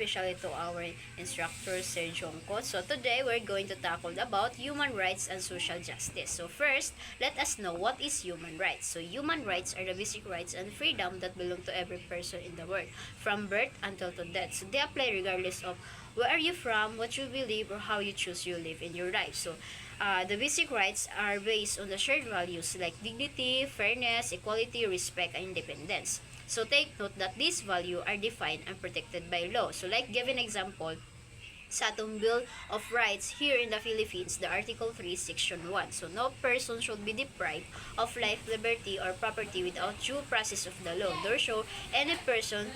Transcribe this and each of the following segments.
especially to our instructor, Sir Jongko. So today, we're going to tackle about human rights and social justice. So first, let us know what is human rights. So human rights are the basic rights and freedom that belong to every person in the world, from birth until to death. So they apply regardless of where are you from, what you believe, or how you choose to live in your life. So the basic rights are based on the shared values like dignity, fairness, equality, respect, and independence. So take note that these values are defined and protected by law. So like give an example, sa atong Bill of Rights here in the Philippines, the Article 3, Section 1. So, no person should be deprived of life, liberty, or property without due process of the law. Therefore, any person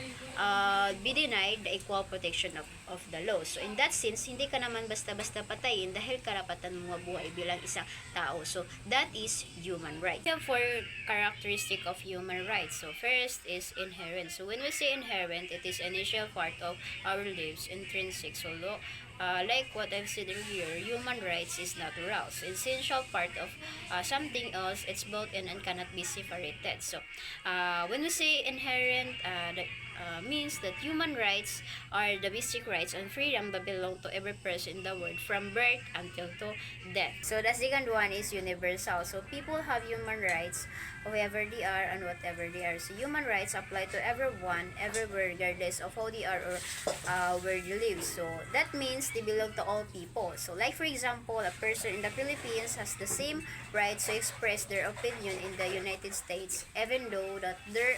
be denied the equal protection of the law. So, in that sense, hindi ka naman basta-basta patayin dahil karapatan mo mabuhay bilang isang tao. So, that is human rights. We have four characteristic of human rights. So, first is inherent. So, when we say inherent, it is initial part of our lives, intrinsic. So, like what I've said earlier, human rights is natural. So, essential part of something else, it's built in and cannot be separated. So, when we say inherent, means that human rights are the basic rights and freedom that belong to every person in the world from birth until to death. So, the second one is universal. So, people have human rights whoever they are and whatever they are. So, human rights apply to everyone, everywhere, regardless of how they are or where they live. So, that means they belong to all people. So, like for example, a person in the Philippines has the same rights to express their opinion in the United States, even though that their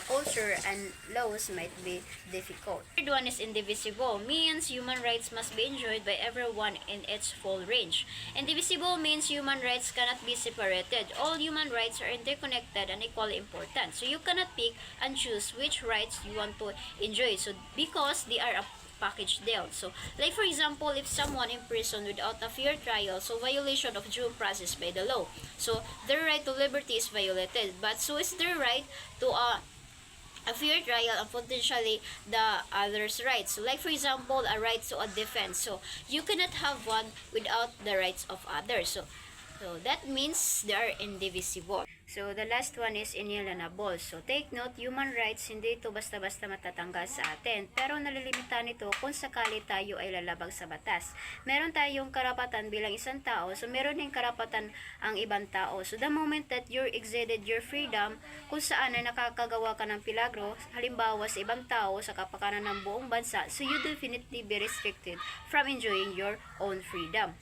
culture and laws might be difficult. Third one is indivisible, means human rights must be enjoyed by everyone in its full range. Indivisible means human rights cannot be separated. All human rights are interconnected and equally important. So you cannot pick and choose which rights you want to enjoy. So because they are a package deal. So, like for example, if someone in prison without a fair trial, so violation of due process by the law. So, their right to liberty is violated, but so is their right to a fair trial and potentially the other's rights. So, like for example, a right to a defense. So, you cannot have one without the rights of others. So that means they are indivisible. So, the last one is inalienable. So, take note, human rights, hindi ito basta-basta matatanggal sa atin. Pero nalilimitahan ito kung sakali tayo ay lalabag sa batas. Meron tayong karapatan bilang isang tao. So, meron din karapatan ang ibang tao. So, the moment that you exceeded your freedom, kung saan ay nakakagawa ka ng pilagro, halimbawa sa ibang tao, sa kapakanan ng buong bansa, so you definitely be restricted from enjoying your own freedom.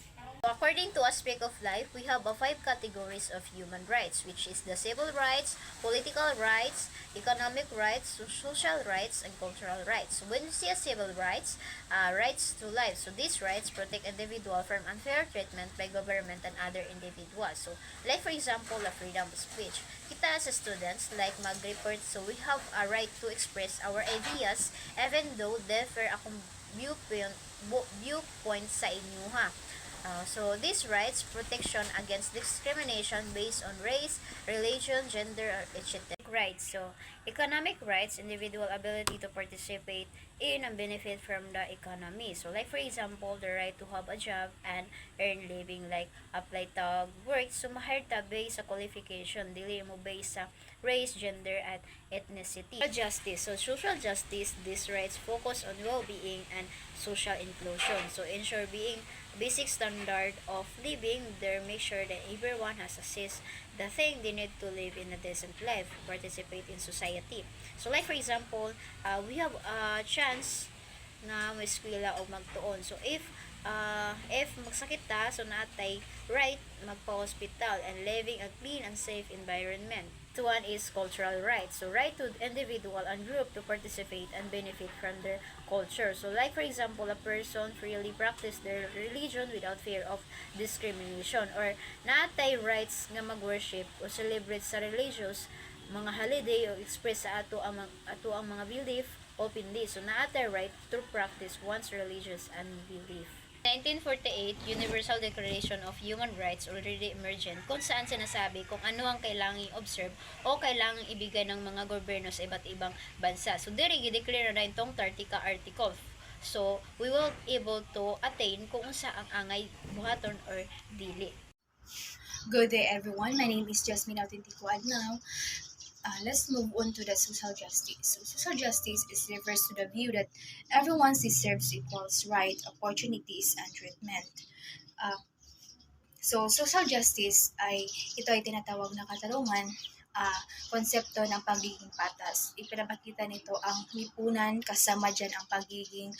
According to Aspect of Life, we have 5 categories of human rights, which is the civil rights, political rights, economic rights, social rights, and cultural rights. So when we see civil rights, rights to life. So these rights protect individual from unfair treatment by government and other individuals. So like for example, the freedom of speech. Kita as students, like mag-report, so we have a right to express our ideas even though differ akong viewpoint sa inyo ha. So these rights protection against discrimination based on race, religion, gender, etc. Rights. So economic rights, individual ability to participate in and benefit from the economy. So like for example, the right to have a job and earn living, like apply tag work. So mahir ta based sa qualification, dili mo based sa race, gender, at ethnicity. Justice. So social justice, these rights focus on well-being and social inclusion. So ensure being basic standard of living there, make sure that everyone has access the thing they need to live in a decent life, participate in society. So like for example, we have a chance nga may eskwela o magtuon. So if magsakit ta, so natay right magpa-hospital and living a clean and safe environment. One is cultural rights. So right to individual and group to participate and benefit from their culture. So like for example, a person freely practice their religion without fear of discrimination, or natay rights nga mag-worship o celebrate sa religious mga holiday o express sa ato ang mga belief openly. So naatay right to practice one's religious and belief. 1948, Universal Declaration of Human Rights already emergent, kung saan sinasabi kung ano ang kailangang i-observe o kailangang ibigay ng mga gobyerno sa iba't ibang bansa. So, diri gi-declare na itong 30 ka article. So, we will able to attain kung unsa ang angay buhaton or dili. Good day everyone, my name is Jasmine Autentico Adnao. let's move on to the social justice. So, social justice is refers to the view that everyone deserves equal rights, opportunities, and treatment. Uh, so, social justice ito ay tinatawag na katarungan, konsepto ng pagiging patas. Ipinapakita nito ang lipunan kasama dyan ang pagiging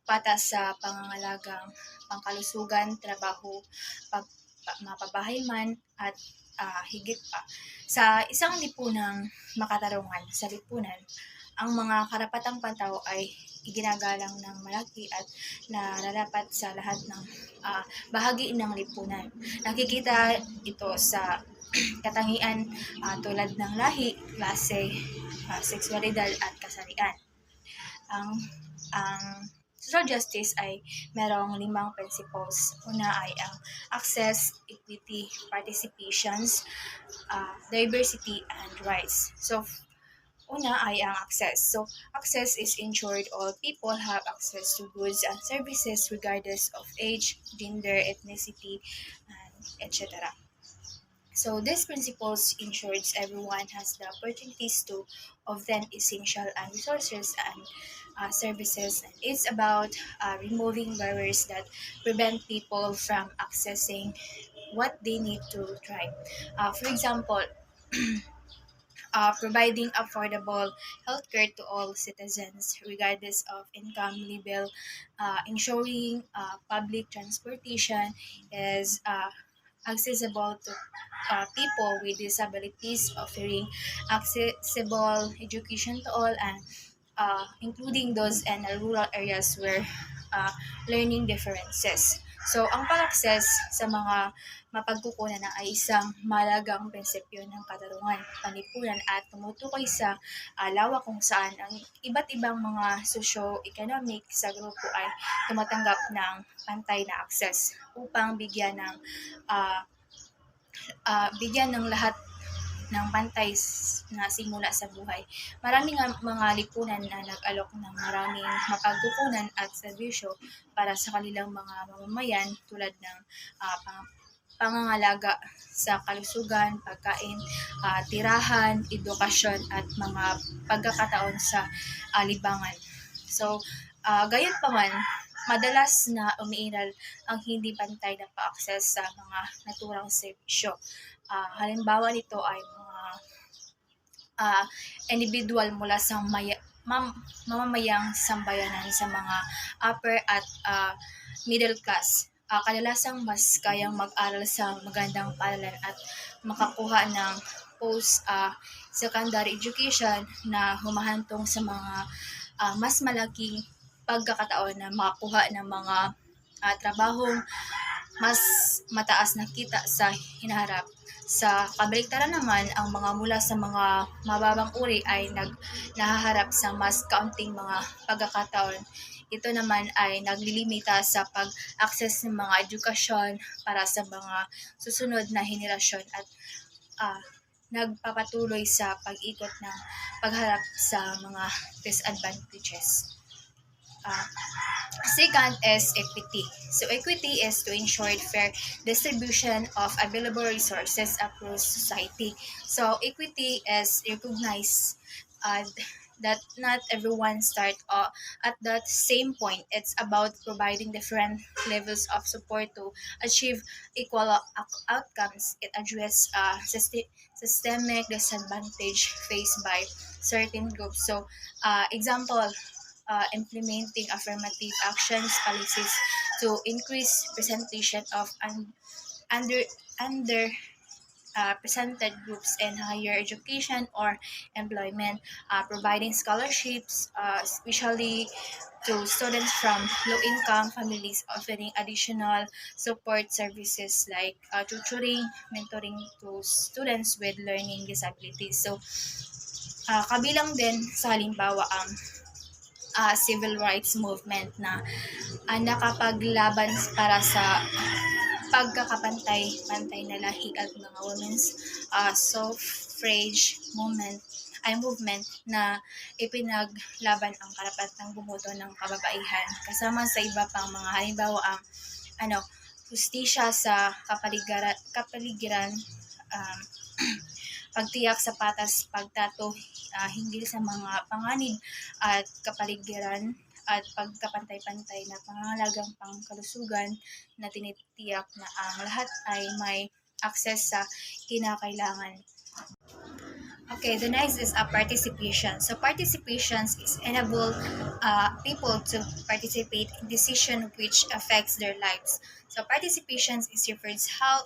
patas sa pangangalagang pangkalusugan, trabaho, mapabahay man at higit pa. Sa isang lipunang makatarungan sa lipunan, ang mga karapatang pantao ay iginagalang ng malaki at nararapat sa lahat ng bahagi ng lipunan. Nakikita ito sa katangian tulad ng lahi, klase, sexualidad at kasarian. Ang social justice ay merong 5 principles. Una ay ang access, equity, participations, diversity, and rights. So, una ay ang access. So, access is ensured all people have access to goods and services regardless of age, gender, ethnicity, and etc. So, these principles ensures everyone has the opportunities to obtain essential and resources and services. And it's about removing barriers that prevent people from accessing what they need to thrive. For example, providing affordable healthcare to all citizens regardless of income level, ensuring public transportation is accessible to people with disabilities, offering accessible education to all, and including those in rural areas where uh, learning differences. So, ang pag-access sa mga mapagkukunan na ay isang malagang prinsipyo ng katarungan, panlipunan at tumutukoy sa lawak kung saan ang iba't ibang mga socio-economic sa grupo ay tumatanggap ng pantay na access upang uh, bigyan ng lahat ng pantay na simula sa buhay. Maraming mga lipunan na nag-alok ng maraming mapagkukunan at serbisyo para sa kanilang mga mamamayan tulad ng pangangalaga sa kalusugan, pagkain, tirahan, edukasyon at mga pagkakataon sa libangan. So, gayon pa man, madalas na umiiral ang hindi pantay na pa-access sa mga naturang serbisyo. Halimbawa nito ay mga individual mula sa mamamayang sambayanan sa mga upper at middle class. Kadalasang mas kayang mag-aral sa magandang paaralan at makakuha ng post-secondary education na humahantong sa mga mas malaking pagkakataon na makakuha ng mga trabahong mas mataas na kita sa hinaharap. Sa kabaliktaran naman, ang mga mula sa mga mababang uri ay nahaharap sa mas kaunting mga pagkakataon. Ito naman ay naglilimita sa pag-access ng mga edukasyon para sa mga susunod na henerasyon at nagpapatuloy sa pag-ikot ng pagharap sa mga disadvantages. Second is equity. So equity is to ensure fair distribution of available resources across society. So equity is recognized that not everyone start at that same point. It's about providing different levels of support to achieve equal outcomes. It addresses systemic disadvantage faced by certain groups. So, example, implementing affirmative actions policies to increase presentation of under presented groups in higher education or employment, providing scholarships, especially to students from low-income families, offering additional support services like tutoring, mentoring to students with learning disabilities. So, kabilang din sa halimbawa ang civil rights movement na nakapaglaban para sa pagkakapantay na lahi at mga women's suffrage movement na ipinaglaban ang karapatang bumoto ng kababaihan kasama sa iba pang mga halimbawa ang hustisya sa kapaligiran pagtiyak sa patas pagtato hinggil sa mga panganib at kapaligiran at pagkapantay-pantay na pangangalagang pangkalusugan na tinitiyak na ang lahat ay may akses sa kinakailangan. Okay, the next is participation. So participations is enable people to participate in decision which affects their lives. So participations is refers how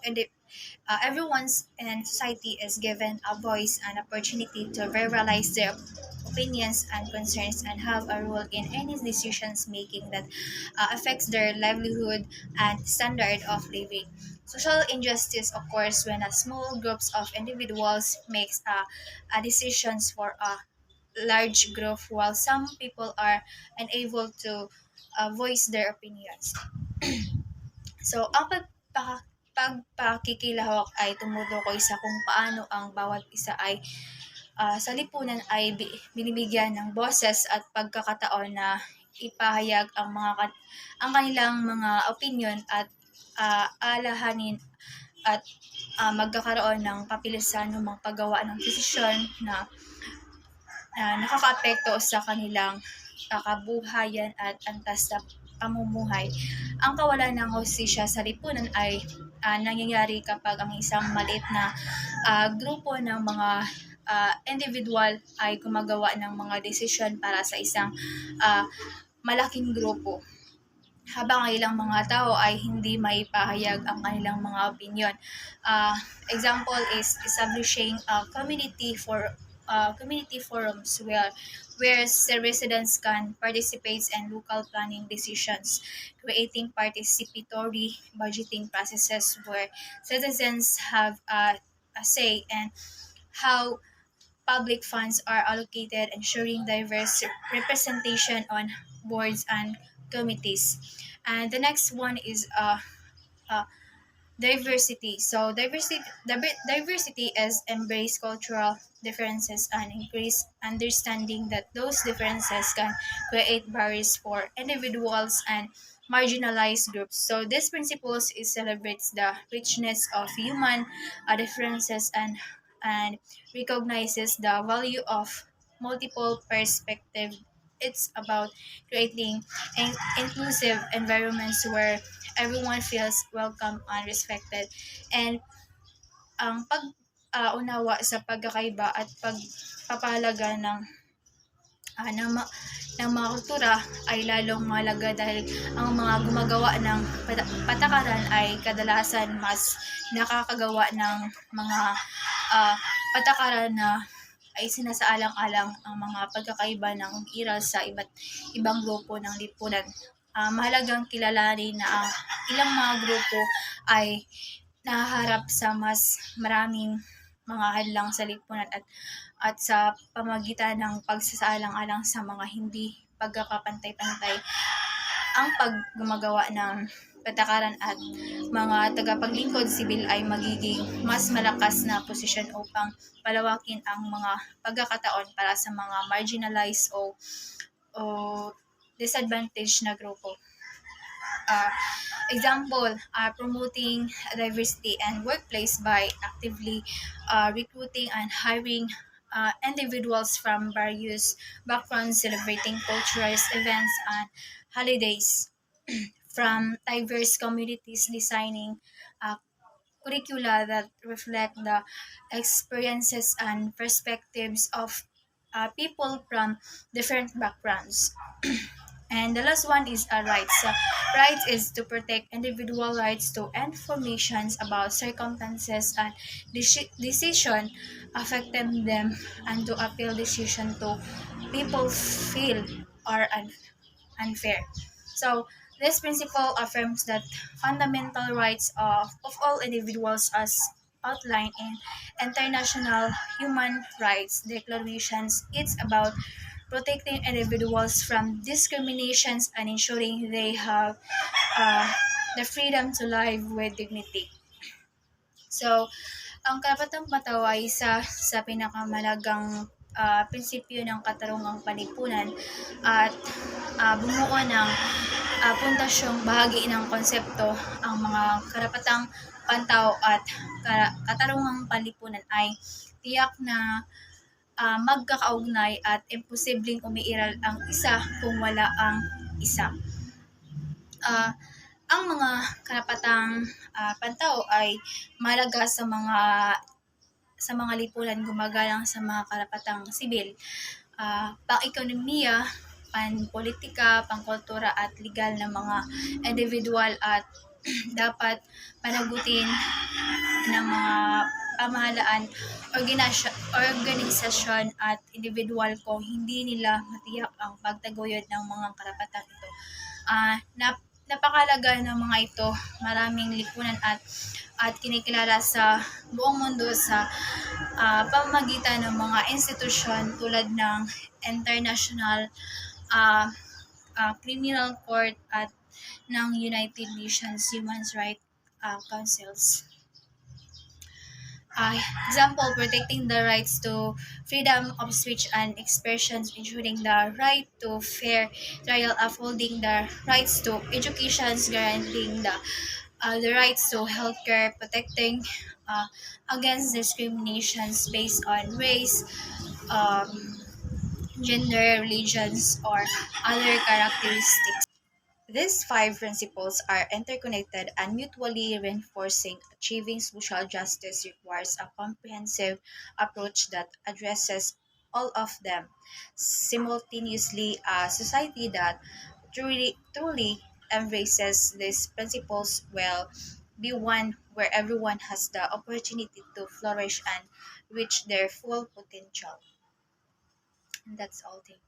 everyone's in society is given a voice and opportunity to verbalize their opinions and concerns and have a role in any decisions making that affects their livelihood and standard of living. Social injustice occurs when a small groups of individuals makes a decisions for a large group while some people are unable to voice their opinions. So, ang pagpakikilahok ay tumutukoy sa kung paano ang bawat isa ay sa lipunan ay binibigyan ng boses at pagkakataon na ipahayag ang kanilang mga opinion at alahanin at magkakaroon ng kapilisan ng mga paggawa ng desisyon na nakakaapekto sa kanilang kabuhayan at antas na pamumuhay. Ang kawalan ng hustisya sa lipunan ay nangyayari kapag ang isang maliit na grupo ng mga individual ay gumagawa ng mga desisyon para sa isang malaking grupo habang ang ilang mga tao ay hindi maipahayag ang kanilang mga opinion. Example is establishing a community forums where residents can participate in local planning decisions, creating participatory budgeting processes where citizens have a say in how public funds are allocated, ensuring diverse representation on boards and committees. And the next one is diversity. So diversity is embrace cultural differences and increase understanding that those differences can create barriers for individuals and marginalized groups. So this principles is celebrates the richness of human differences and recognizes the value of multiple perspective. It's about creating inclusive environments where everyone feels welcome and respected. And ang unawa sa pagkakaiba at pagpapahalaga ah, ng, ma- ng mga kultura ay lalong mahalaga dahil ang mga gumagawa ng patakaran ay kadalasan mas nakakagawa ng mga patakaran na ay sinasaalang-alang ang mga pagkakaiba ng iral sa ibang grupo ng lipunan. Mahalagang kilalanin na ang ilang mga grupo ay nahaharap sa mas maraming mga hadlang sa lipunan at sa pamagitan ng pagsasaalang-alang sa mga hindi pagkakapantay-pantay ang paggumagawa ng patakaran at mga tagapaglingkod sibil ay magiging mas malakas na posisyon upang palawakin ang mga pagkakataon para sa mga marginalized o disadvantaged na grupo. Example, promoting diversity and workplace by actively recruiting and hiring individuals from various backgrounds, celebrating cultural events and holidays from diverse communities, designing curricula that reflect the experiences and perspectives of people from different backgrounds. And the last one is rights. So, rights is to protect individual rights to information about circumstances and decision affecting them and to appeal decision to people feel are unfair. So, this principle affirms that fundamental rights of all individuals as outlined in international human rights declarations. It's about protecting individuals from discriminations and ensuring they have uh, the freedom to live with dignity. So, ang karapatang matao ay isa sa pinakamalagang prinsipyo ng katarungang panlipunan at bumuo ng puntasyong bahagi ng konsepto. Ang mga karapatang pantao at katarungang panlipunan ay tiyak na magkakaugnay at imposibleng umiiral ang isa kung wala ang isa. Ah, ang mga karapatang pantao ay mahalaga sa mga lipunan gumagalang sa mga karapatang sibil, pang-ekonomiya, panpolitika, pangkultura at legal ng mga individual at dapat panagutin ng mga pamahalaan, organisasyon at individual kung hindi nila matiyak ang pagtaguyod ng mga karapatang ito. Napakalaga ng mga ito, maraming lipunan at kinikilala sa buong mundo sa pamamagitan ng mga institusyon tulad ng International ah, Criminal Court at ng United Nations Human Rights Councils. Example, protecting the rights to freedom of speech and expression, ensuring the right to fair trial, upholding the rights to education, guaranteeing the rights to healthcare, protecting against discriminations based on race, um, gender, religions, or other characteristics. These five principles are interconnected and mutually reinforcing. Achieving social justice requires a comprehensive approach that addresses all of them simultaneously. A society that truly embraces these principles will be one where everyone has the opportunity to flourish and reach their full potential. And that's all. Thank you.